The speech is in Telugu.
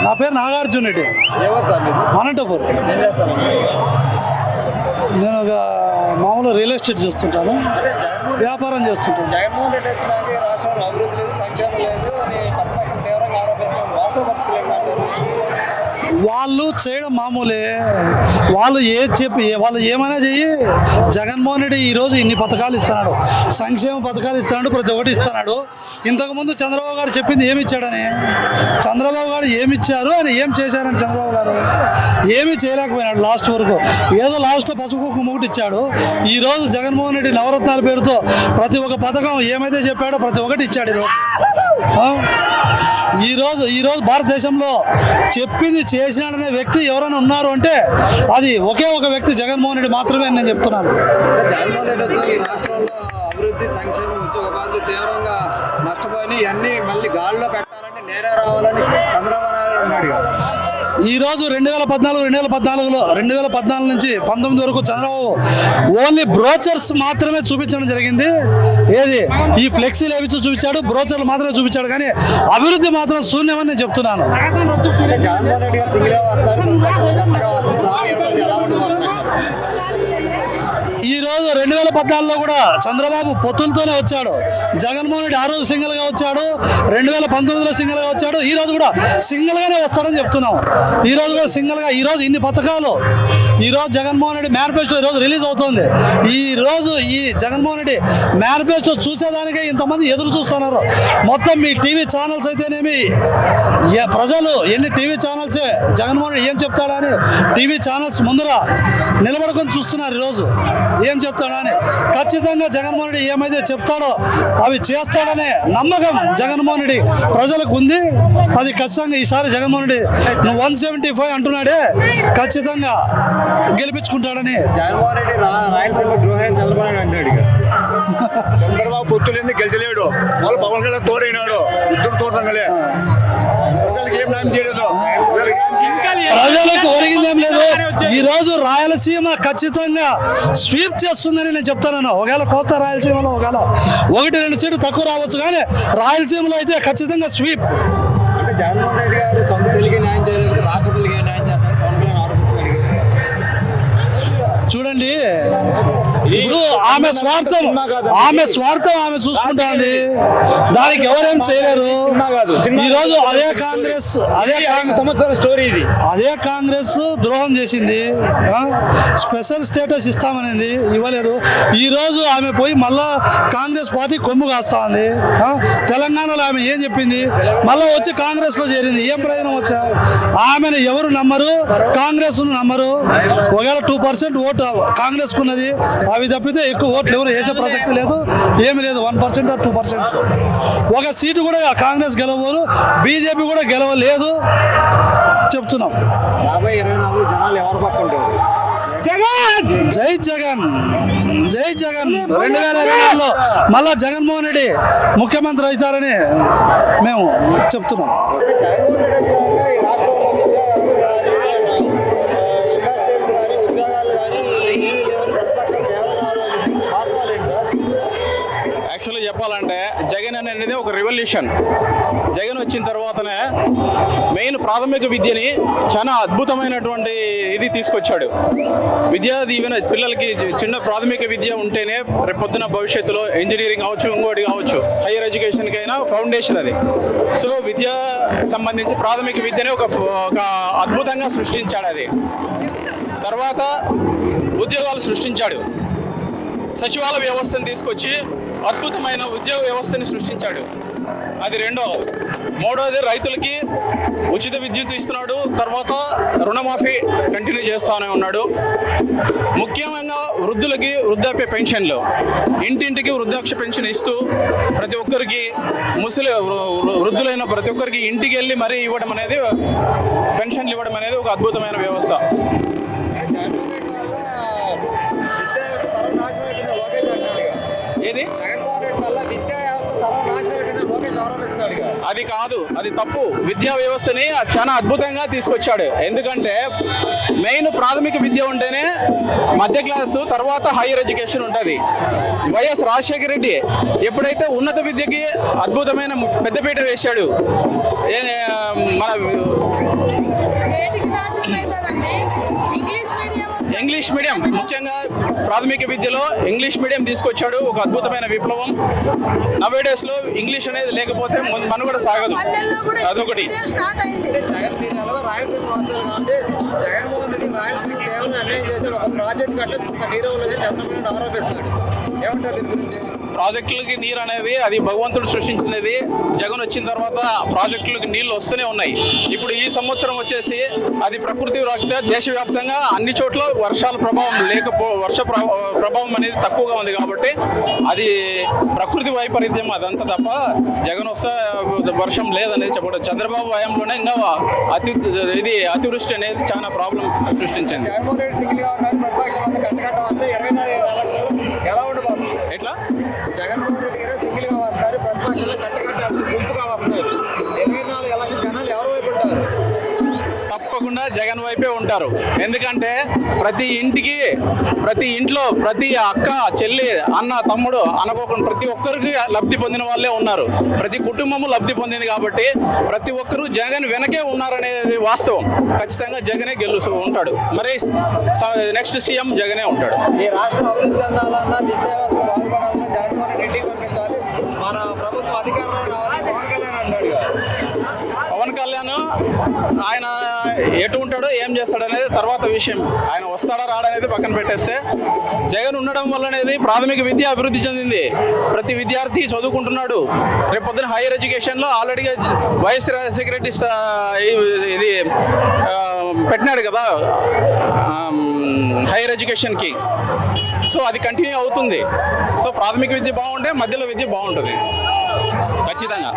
నా పేరు నాగార్జున రెడ్డి. ఎవరు సార్ మీరు? అనంతపూర్. ఏం చేస్తారు? నేను ఒక మామూలు రియల్ ఎస్టేట్ చేస్తుంటాను, అంటే వ్యాపారం చేస్తుంటాను. జగన్మోహన్ రెడ్డి వచ్చినాక ఈ రాష్ట్రంలో అభివృద్ధి లేదు, సంక్షేమం లేదు అని ప్రతిపక్షం తీవ్రంగా ఆరోపిస్తున్నారు. వాస్తవ పరిస్థితులు ఏంటంటారు? వాళ్ళు చేయడం మామూలే. వాళ్ళు వాళ్ళు ఏమైనా చెయ్యి. జగన్మోహన్ రెడ్డి ఈరోజు ఇన్ని పథకాలు ఇస్తున్నాడు, సంక్షేమ పథకాలు ఇస్తున్నాడు, ప్రతి ఒక్కటి ఇస్తున్నాడు. ఇంతకుముందు చంద్రబాబు గారు చెప్పింది ఏమి ఇచ్చాడని, చంద్రబాబు గారు ఏమి ఇచ్చారు అని ఏం చేశారని చంద్రబాబు గారు ఏమీ చేయలేకపోయినాడు లాస్ట్ వరకు. ఏదో లాస్ట్లో పసుపు కుంకుమ ఒకటి ఇచ్చాడు. ఈరోజు జగన్మోహన్ రెడ్డి నవరత్నాల పేరుతో ప్రతి ఒక్క పథకం ఏమైతే చెప్పాడో ప్రతి ఒక్కటి ఇచ్చాడు. ఈరోజు భారతదేశంలో చెప్పింది చేసినాడనే వ్యక్తి ఎవరైనా ఉన్నారు అంటే అది ఒకే ఒక వ్యక్తి, జగన్మోహన్ రెడ్డి మాత్రమే అని నేను చెప్తున్నాను. జగన్మోహన్ రెడ్డి వచ్చి ఈ రాష్ట్రంలో అభివృద్ధి, సంక్షేమం, ఉద్యోగాలు తీవ్రంగా నష్టపోయి ఇవన్నీ మళ్ళీ గాల్లో పెట్టాలని, నేనే రావాలని చంద్రబాబు నాయుడు ఉన్నాడు కదా. ఈరోజు 2014 నుంచి 19 వరకు చంద్రబాబు ఓన్లీ బ్రోచర్స్ మాత్రమే చూపించడం జరిగింది. ఏది ఈ ఫ్లెక్సీలు ఏవి చూపించాడు, బ్రోచర్లు మాత్రమే చూపించాడు, కానీ అభివృద్ధి మాత్రం శూన్యమని నేను చెప్తున్నాను. జగన్మోహన్ రెడ్డి గారు సింగిల్గా వస్తారు, ప్రతిపక్షాలు గంటగా వస్తారు, రామయ్య ఎలా ఉంటుంది? ఈరోజు 2014లో కూడా చంద్రబాబు పొత్తులతోనే వచ్చాడు. జగన్మోహన్ రెడ్డి ఆ రోజు సింగిల్గా వచ్చాడు, 2019లో సింగిల్గా వచ్చాడు. ఈ రోజు కూడా సింగిల్గానే వస్తాడని చెప్తున్నాం. ఈరోజు కూడా సింగిల్గా, ఈరోజు ఇన్ని పథకాలు, ఈరోజు జగన్మోహన్ రెడ్డి మేనిఫెస్టో ఈరోజు రిలీజ్ అవుతుంది. ఈరోజు ఈ జగన్మోహన్ రెడ్డి మేనిఫెస్టో చూసేదానికే ఇంతమంది ఎదురు చూస్తున్నారు. మొత్తం మీ టీవీ ఛానల్స్ అయితేనేమి, ప్రజలు ఎన్ని టీవీ ఛానల్సే జగన్మోహన్ రెడ్డి ఏం చెప్తాడని టీవీ ఛానల్స్ ముందర నిలబడుకొని చూస్తున్నారు. ఈరోజు ఏం చెప్తాడని, ఖచ్చితంగా జగన్మోహన్ రెడ్డి ఏమైతే చెప్తాడో అవి చేస్తాడనే నమ్మకం జగన్మోహన్ రెడ్డి ప్రజలకు ఉంది. అది ఖచ్చితంగా ఈసారి జగన్మోహన్ రెడ్డి 175 అంటున్నాడే, ఖచ్చితంగా గెలిపించుకుంటాడని. జగన్మోహన్ రెడ్డి రాయలసీమ ద్రోహం చంద్రబాబు అంటాడు. చంద్రబాబు పొత్తులేంది గెలిచలేడు, వాళ్ళు పవన్ కళ్యాణ్ తోడైనాడు, ఇద్దరు తోటంగలే ఏం న్యాయం చేయలేదు, ప్రజలకు ఒరిగిందేం లేదు. ఈ రోజు రాయలసీమ ఖచ్చితంగా స్వీప్ చేస్తుందని నేను చెప్తాను. ఒకవేళ కోస్తా రాయలసీమలో ఒకవేళ 1-2 సీట్లు తక్కువ రావచ్చు, కానీ రాయలసీమలో అయితే ఖచ్చితంగా స్వీప్. అంటే జగన్మోహన్ రెడ్డి గారు సొంత శైలికి న్యాయం చేయలేదు, రాష్ట్రపతికి న్యాయం చేస్తారు, పవన్ కళ్యాణ్ ఆరోపిస్తున్నాడు. చూడండి, ఇప్పుడు ఆమె స్వార్థం ఆమె చూసుకుంటుంది, దానికి ఎవరేం చేయలేరు. ఈరోజు అదే కాంగ్రెస్ సంవత్సరాల స్టోరీ ఇది. అదే కాంగ్రెస్ ద్రోహం చేసింది. స్పెషల్ స్టేటస్ ఇస్తామనేది ఇవ్వలేదు. ఈరోజు ఆమె పోయి మళ్ళా కాంగ్రెస్ పార్టీ కొమ్ము కాస్తా ఉంది. తెలంగాణలో ఆమె ఏం చెప్పింది, మళ్ళీ వచ్చి కాంగ్రెస్లో చేరింది. ఏం ప్రయోజనం వచ్చా? ఆమెను ఎవరు నమ్మరు, కాంగ్రెస్ నమ్మరు. ఒకవేళ 2% ఓటు కాంగ్రెస్ ఉన్నది, అవి తప్పితే ఎక్కువ ఓట్లు ఎవరు వేసే ప్రసక్తి లేదు, ఏమి లేదు. 1% or 2%. ఒక సీటు కూడా కాంగ్రెస్ గెలవరు, బీజేపీ కూడా గెలవలేదు చెప్తున్నాం. 50-24 జనాలు ఎవరు పట్టుకుంటారు? జై జగన్, జై జగన్. 2024లో మళ్ళా జగన్మోహన్ రెడ్డి ముఖ్యమంత్రి అవుతారని మేము చెప్తున్నాం. జగన్మోహన్ రెడ్డి వచ్చినాక ఈ రాష్ట్రంలో విద్యా వ్యవస్థ కానీ, ఇండస్ట్రీస్ కానీ, ఉద్యోగాలు కానీ ఏమీ లేవని ప్రతిపక్షాలు తీవ్రంగా ఆరోపిస్తున్నాయి. వాస్తవాలు ఏంటి సార్? యాక్చువల్గా చెప్పాలంటే జగన్ అనేది ఒక రెవల్యూషన్. జగన్ వచ్చిన తర్వాతనే మెయిన్ ప్రాథమిక విద్యని చాలా అద్భుతమైనటువంటి ఇది తీసుకొచ్చాడు. విద్యా దీవెన పిల్లలకి చిన్న ప్రాథమిక విద్య ఉంటేనే రేపొద్దున భవిష్యత్తులో ఇంజనీరింగ్ కావచ్చు, ఇంకోటి కావచ్చు, హైయర్ ఎడ్యుకేషన్కి అయినా ఫౌండేషన్ అది. సో విద్యా సంబంధించి ప్రాథమిక విద్యని ఒక అద్భుతంగా సృష్టించాడు. అది తర్వాత ఉద్యోగాలు సృష్టించాడు. సచివాలయ వ్యవస్థను తీసుకొచ్చి అద్భుతమైన ఉద్యోగ వ్యవస్థని సృష్టించాడు. అది మూడోది రైతులకి ఉచిత విద్యుత్ ఇస్తున్నాడు. తర్వాత రుణమాఫీ కంటిన్యూ చేస్తూనే ఉన్నాడు. ముఖ్యంగా వృద్ధులకి వృద్ధాప్య పెన్షన్లు, ఇంటింటికి వృద్ధాప్య పెన్షన్ ఇస్తూ ప్రతి ఒక్కరికి వృద్ధులైన ప్రతి ఒక్కరికి ఇంటికి వెళ్ళి మరీ ఇవ్వడం అనేది, పెన్షన్లు ఇవ్వడం అనేది ఒక అద్భుతమైన వ్యవస్థ. ఏది జగన్మోహన్ రెడ్డి వల్ల విద్యా వ్యవస్థ సర్వనాశనం అయిపోయింది లోకేష్ ఆరోపిస్తున్నాడు ఇక. అది కాదు, అది తప్పు. విద్యా వ్యవస్థని చాలా అద్భుతంగా తీసుకొచ్చాడు. ఎందుకంటే మెయిన్ ప్రాథమిక విద్య ఉంటేనే మధ్య క్లాసు, తర్వాత హైయర్ ఎడ్యుకేషన్ ఉంటుంది. వైఎస్ రాజశేఖర రెడ్డి ఎప్పుడైతే ఉన్నత విద్యకి అద్భుతమైన పెద్దపీట వేశాడు, మన ఇంగ్లీష్ మీడియం, ముఖ్యంగా ప్రాథమిక విద్యలో ఇంగ్లీష్ మీడియం తీసుకొచ్చాడు. ఒక అద్భుతమైన విప్లవం. నవే డేస్ లో ఇంగ్లీష్ అనేది లేకపోతే మనుగడ సాగదు. అదొకటి. జగన్ మీరు ఎలాగో రాయలసీమ వస్తారు కాబట్టి జగన్మోహన్ రెడ్డి రాయలసీమ కేవలం అన్యాయం చేశాడు. ఒక ప్రాజెక్ట్ కట్టించుకున్న నీరు చంద్రబాబు నాయుడు ఆరోపిస్తున్నాడు. ఏమంటారు దీని గురించి? ప్రాజెక్టులకి నీరు అనేది అది భగవంతుడు సృష్టించినది. జగన్ వచ్చిన తర్వాత ప్రాజెక్టులకి నీళ్లు వస్తూనే ఉన్నాయి. ఇప్పుడు ఈ సంవత్సరం వచ్చేసి అది ప్రకృతి వ్యాప్త దేశవ్యాప్తంగా అన్ని చోట్ల వర్షాల ప్రభావం ప్రభావం అనేది తక్కువగా ఉంది కాబట్టి అది ప్రకృతి వైపరీత్యం అదంతా తప్ప జగన్ వస్తే వర్షం లేదనేది చెప్పడం. చంద్రబాబు హయాంలోనే ఇంకా అతివృష్టి అనేది చాలా ప్రాబ్లం సృష్టించింది. జగన్మోహన్ రెడ్డి సింగిల్ గా ఉన్నారు, ప్రతిపక్షం అంతా కట్టకట్ట వస్తే 24 ఎలక్షన్లు ఎలా ఉండబోతుంది? ఎట్లా జగన్మోహన్ రెడ్డి గారు సింగిల్ గా వస్తారు, ప్రతిపక్షంలో కట్టకట్ట గుంపుగా వస్తున్నారు. 24 ఎలక్షన్ జనాలు ఎవరు వైపు ఉంటారు? తప్పకుండా జగన్ వైపే ఉంటారు. ఎందుకంటే ప్రతి ఇంట్లో ప్రతి అక్క, చెల్లి, అన్న, తమ్ముడు అనుకోకుండా ప్రతి ఒక్కరికి లబ్ధి పొందిన వాళ్ళే ఉన్నారు. ప్రతి కుటుంబము లబ్ధి పొందింది కాబట్టి ప్రతి ఒక్కరూ జగన్ వెనకే ఉన్నారనేది వాస్తవం. ఖచ్చితంగా జగనే గెలుస్తూ ఉంటాడు. మరి నెక్స్ట్ సీఎం జగనే ఉంటాడు. ఈ రాష్ట్రం అభివృద్ధి చెందాలన్నా, విద్యా వ్యవస్థ బాగుపడాలన్నా జగన్మోహన్ రెడ్డి పంపించాలి, మన ప్రభుత్వం అధికారంలో రావాలని పవన్ కళ్యాణ్ అన్నాడు. పవన్ కళ్యాణ్ ఆయన ఎటు ఉంటాడో ఏం చేస్తాడో అనేది తర్వాత విషయం. ఆయన వస్తాడా రాడనేది పక్కన పెట్టేస్తే జగన్ ఉండడం వల్ల అనేది ప్రాథమిక విద్య అభివృద్ధి చెందింది. ప్రతి విద్యార్థి చదువుకుంటున్నాడు. రేపు పొద్దున హైయర్ ఎడ్యుకేషన్లో ఆల్రెడీగా వైఎస్ రాజశేఖర రెడ్డి ఇది పెట్టినాడు కదా హైయర్ ఎడ్యుకేషన్కి. సో అది కంటిన్యూ అవుతుంది. సో ప్రాథమిక విద్య బాగుంటే మధ్యలో విద్య బాగుంటుంది ఖచ్చితంగా.